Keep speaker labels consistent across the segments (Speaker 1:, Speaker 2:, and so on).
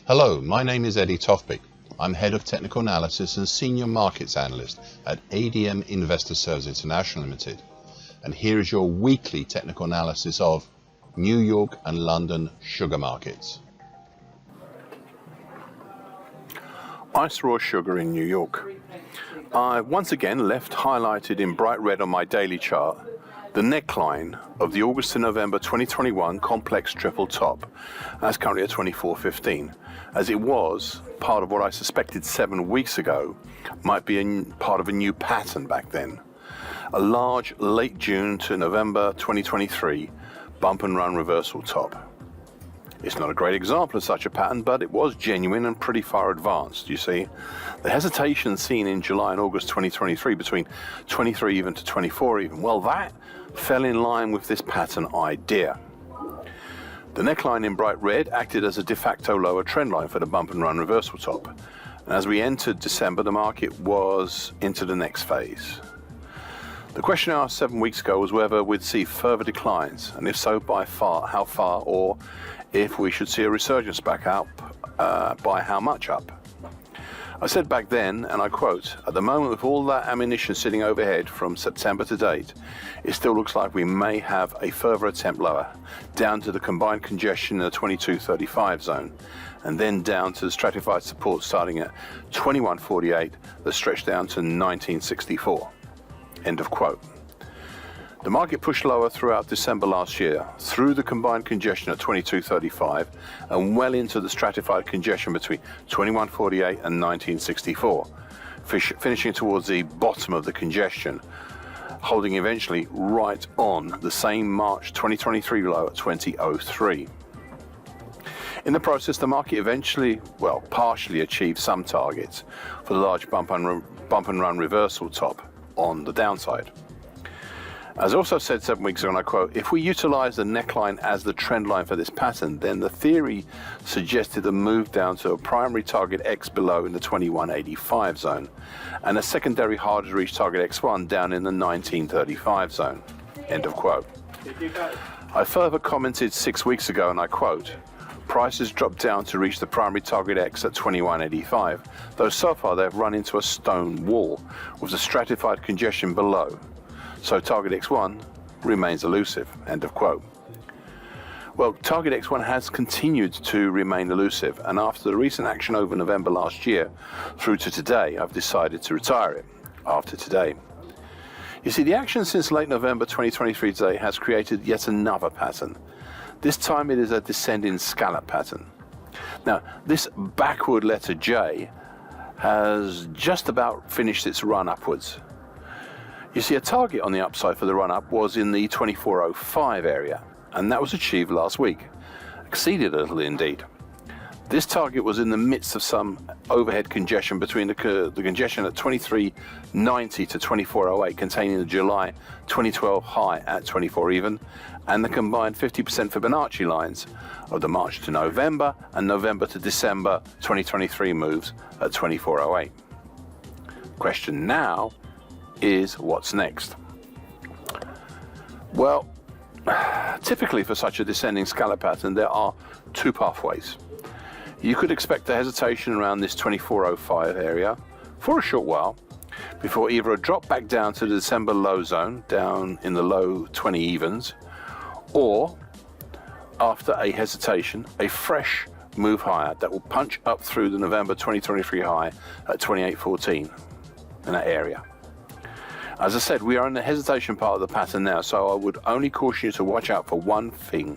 Speaker 1: Hello, my name is Eddie Tofpik. I'm Head of Technical Analysis and Senior Markets Analyst at ADM Investor Services International Limited. And here is your weekly technical analysis of New York and London sugar markets.
Speaker 2: Ice raw sugar in New York. I once again left highlighted in bright red on my daily chart the neckline of the August to November 2021 complex triple top. That's currently at 24.15, as it was part of what I suspected 7 weeks ago might be part of a new pattern back then. A large late June to November 2023 bump and run reversal top. It's not a great example of such a pattern, but it was genuine and pretty far advanced, you see. The hesitation seen in July and August 2023 between 23 even to 24 even, well, that fell in line with this pattern idea. The neckline in bright red acted as a de facto lower trend line for the bump and run reversal top. And as we entered December, the market was into the next phase. The question I asked 7 weeks ago was whether we'd see further declines, and if so, by far, how far, or if we should see a resurgence back up, by how much up. I said back then, and I quote, "At the moment, with all that ammunition sitting overhead from September to date, it still looks like we may have a further attempt lower, down to the combined congestion in the 22.35 zone, and then down to the stratified support starting at 21.48 that stretched down to 19.64. End of quote. The market pushed lower throughout December last year, through the combined congestion at 22.35 and well into the stratified congestion between 21.48 and 19.64, finishing towards the bottom of the congestion, holding eventually right on the same March 2023 low at 20.03. In the process, the market eventually, partially achieved some targets for the large bump and run reversal top on the downside. As I also said 7 weeks ago, and I quote, "If we utilize the neckline as the trend line for this pattern, then the theory suggested a move down to a primary target X below in the 21.85 zone, and a secondary harder to reach target X1 down in the 19.35 zone." End of quote. I further commented 6 weeks ago, and I quote, "Prices dropped down to reach the primary target X at 21.85, though so far they've run into a stone wall with the stratified congestion below. So target X1 remains elusive." End of quote. Well, target X1 has continued to remain elusive, and after the recent action over November last year through to today, I've decided to retire it after today. You see, the action since late November 2023 today has created yet another pattern. This time it is a descending scallop pattern. Now, this backward letter J has just about finished its run upwards. You see, a target on the upside for the run-up was in the 24.05 area, and that was achieved last week. Exceeded a little indeed. This target was in the midst of some overhead congestion between the congestion at 23.90 to 24.08, containing the July 2012 high at 24 even, and the combined 50% Fibonacci lines of the March to November and November to December 2023 moves at 24.08. Question now is, what's next? Well, typically for such a descending scallop pattern, there are two pathways. You could expect a hesitation around this 24.05 area for a short while before either a drop back down to the December low zone, down in the low 20 evens, or after a hesitation, a fresh move higher that will punch up through the November 2023 high at 28.14 in that area. As I said, we are in the hesitation part of the pattern now, so I would only caution you to watch out for one thing,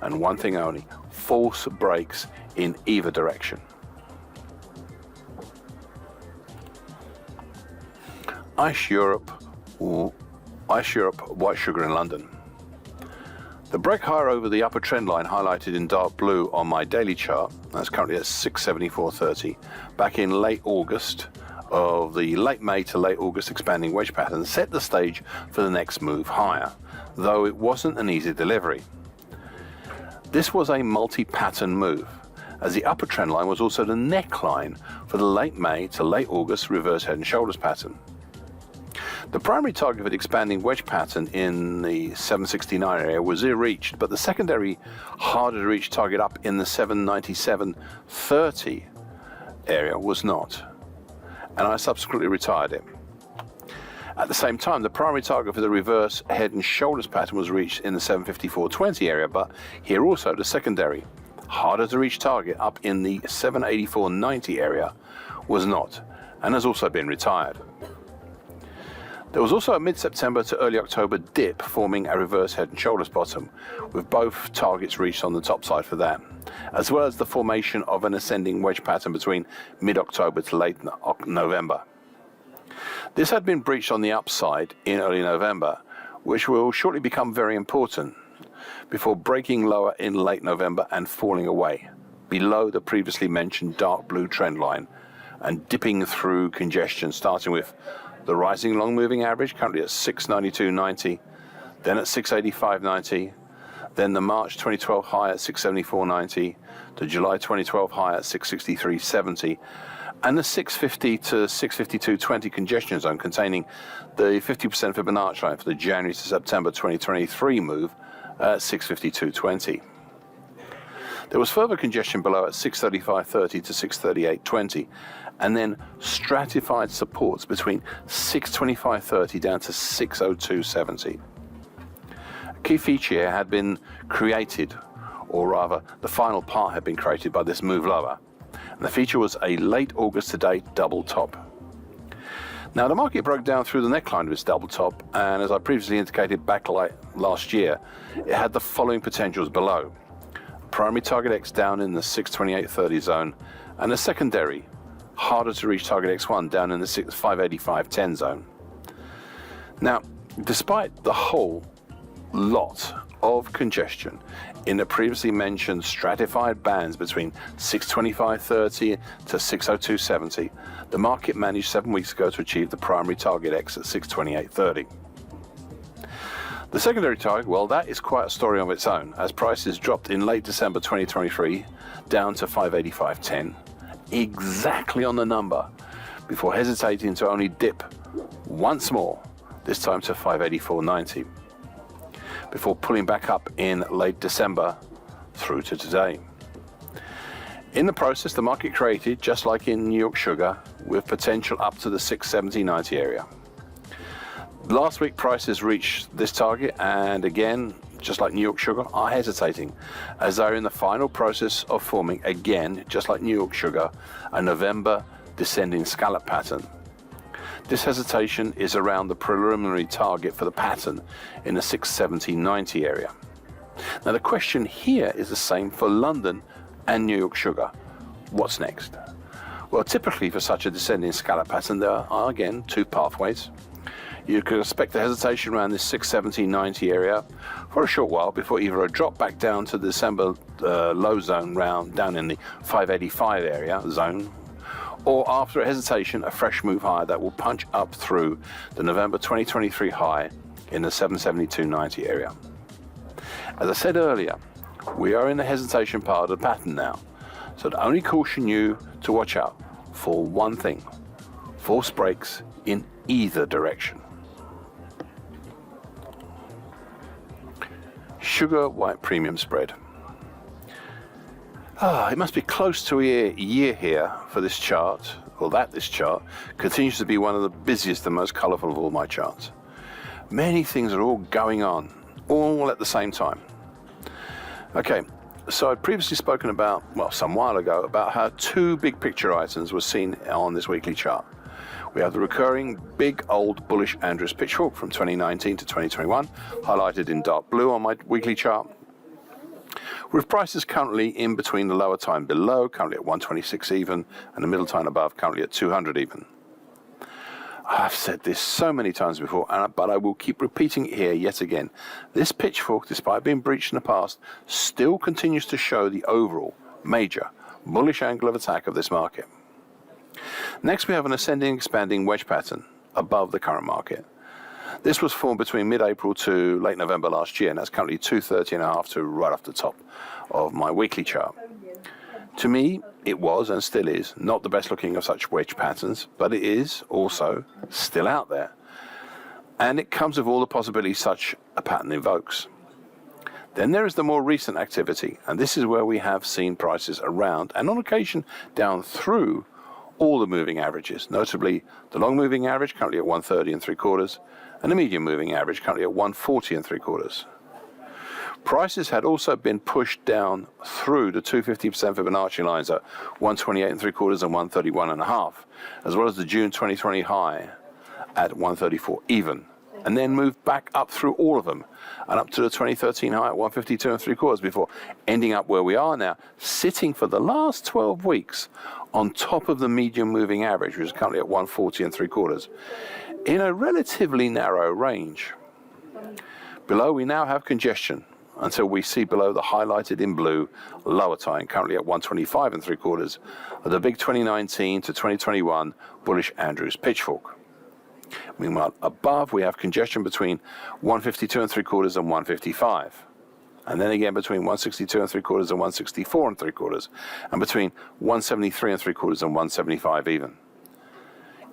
Speaker 2: and one thing only: false breaks in either direction. Ice Europe, white sugar in London. The break higher over the upper trend line highlighted in dark blue on my daily chart, that's currently at 674.30, back in late August, of the late May to late August expanding wedge pattern, set the stage for the next move higher, though it wasn't an easy delivery. This was a multi-pattern move, as the upper trend line was also the neckline for the late May to late August reverse head and shoulders pattern. The primary target for the expanding wedge pattern in the 769 area was reached, but the secondary harder to reach target up in the 797.30 area was not, and I subsequently retired it. At the same time, the primary target for the reverse head and shoulders pattern was reached in the 754.20 area, but here also the secondary harder to reach target up in the 784.90 area was not, and has also been retired. There was also a mid-September to early October dip forming a reverse head and shoulders bottom, with both targets reached on the top side for that, as well as the formation of an ascending wedge pattern between mid-October to late November. This had been breached on the upside in early November, which will shortly become very important, before breaking lower in late November and falling away, below the previously mentioned dark blue trend line, and dipping through congestion, starting with the rising long moving average, currently at 692.90, then at 685.90, then the March 2012 high at 674.90, the July 2012 high at 663.70, and the 650 to 652.20 congestion zone containing the 50% Fibonacci line for the January to September 2023 move at 652.20. There was further congestion below at 635.30 to 638.20, and then stratified supports between 625.30 down to 602.70. A key feature here had been created, or rather the final part had been created by this move lower, and the feature was a late August to date double top. Now the market broke down through the neckline of its double top, and as I previously indicated back last year, it had the following potentials below: primary target X down in the 628.30 zone, and a secondary harder to reach target X1 down in the 585.10 zone. Now, despite the whole lot of congestion in the previously mentioned stratified bands between 625.30 to 602.70, the market managed 7 weeks ago to achieve the primary target X at 628.30. The secondary target, well, that is quite a story of its own, as prices dropped in late December 2023 down to 585.10, exactly on the number, before hesitating to only dip once more, this time to 584.90, before pulling back up in late December through to today. In the process, the market created, just like in New York Sugar, with potential up to the 670.90 area. Last week prices reached this target, and again, just like New York Sugar, are hesitating, as they're in the final process of forming, again, just like New York Sugar, a November descending scallop pattern. This hesitation is around the preliminary target for the pattern in the 670.90 area. Now the question here is the same for London and New York Sugar. What's next? Well, typically for such a descending scallop pattern, there are again two pathways. You could expect a hesitation around this 670.90 area for a short while before either a drop back down to the December low zone round down in the 585 area zone, or after a hesitation, a fresh move higher that will punch up through the November 2023 high in the 772.90 area. As I said earlier, we are in the hesitation part of the pattern now, so I'd only caution you to watch out for one thing: false breaks in either direction. Sugar white premium spread. It must be close to a year here for this chart, or that this chart continues to be one of the busiest and most colourful of all my charts. Many things are all going on, all at the same time. Okay, so I'd previously spoken about, well, some while ago, about how two big picture items were seen on this weekly chart. We have the recurring big old bullish Andrews pitchfork from 2019 to 2021, highlighted in dark blue on my weekly chart, with prices currently in between the lower time below, currently at 126 even, and the middle time above, currently at 200 even. I've said this so many times before, but I will keep repeating it here yet again. This pitchfork, despite being breached in the past, still continues to show the overall major bullish angle of attack of this market. Next, we have an ascending expanding wedge pattern above the current market. This was formed between mid-April to late November last year, and that's currently 230.5 to right off the top of my weekly chart. To me, it was and still is not the best looking of such wedge patterns, but it is also still out there. and it comes with all the possibilities such a pattern invokes. Then there is the more recent activity, and this is where we have seen prices around and on occasion down through all the moving averages, notably the long moving average currently at 130 3/4 and the medium moving average currently at 140 3/4. Prices had also been pushed down through the 250% Fibonacci lines at 128 3/4 and 131.5, as well as the June 2020 high at 134 even, and then moved back up through all of them and up to the 2013 high at 152 3/4 before ending up where we are now, sitting for the last 12 weeks on top of the medium moving average, which is currently at 140 3/4, in a relatively narrow range. Below we now have congestion until we see below the highlighted in blue lower time, currently at 125 3/4, of the big 2019 to 2021 bullish Andrews pitchfork. Meanwhile, above we have congestion between 152 3/4 and 155, and then again between 162 3/4 and 164 3/4, and between 173 3/4 and 175 even.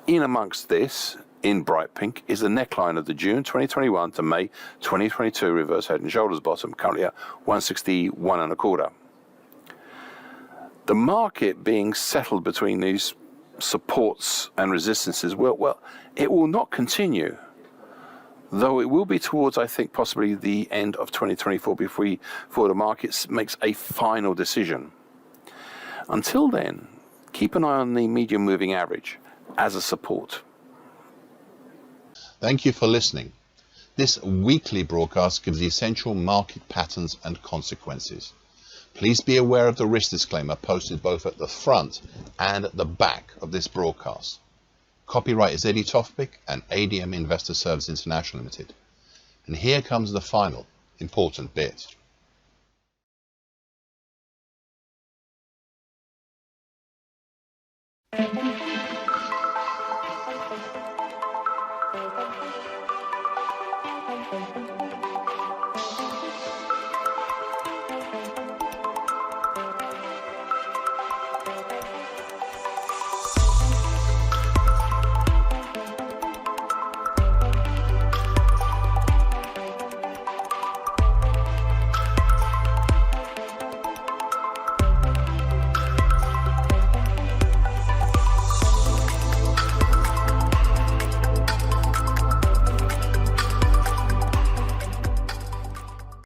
Speaker 2: In amongst this, in bright pink, is the neckline of the June 2021 to May 2022 reverse head and shoulders bottom, currently at 161 1/4. The market being settled between these supports and resistances, well, it will not continue, though it will be towards, I think, possibly the end of 2024 before the market makes a final decision. Until then, keep an eye on the medium moving average as a support.
Speaker 1: Thank you for listening. This weekly broadcast gives the essential market patterns and consequences. Please be aware of the risk disclaimer posted both at the front and at the back of this broadcast. Copyright is Tofpik and ADM Investor Service International Limited. And here comes the final important bit.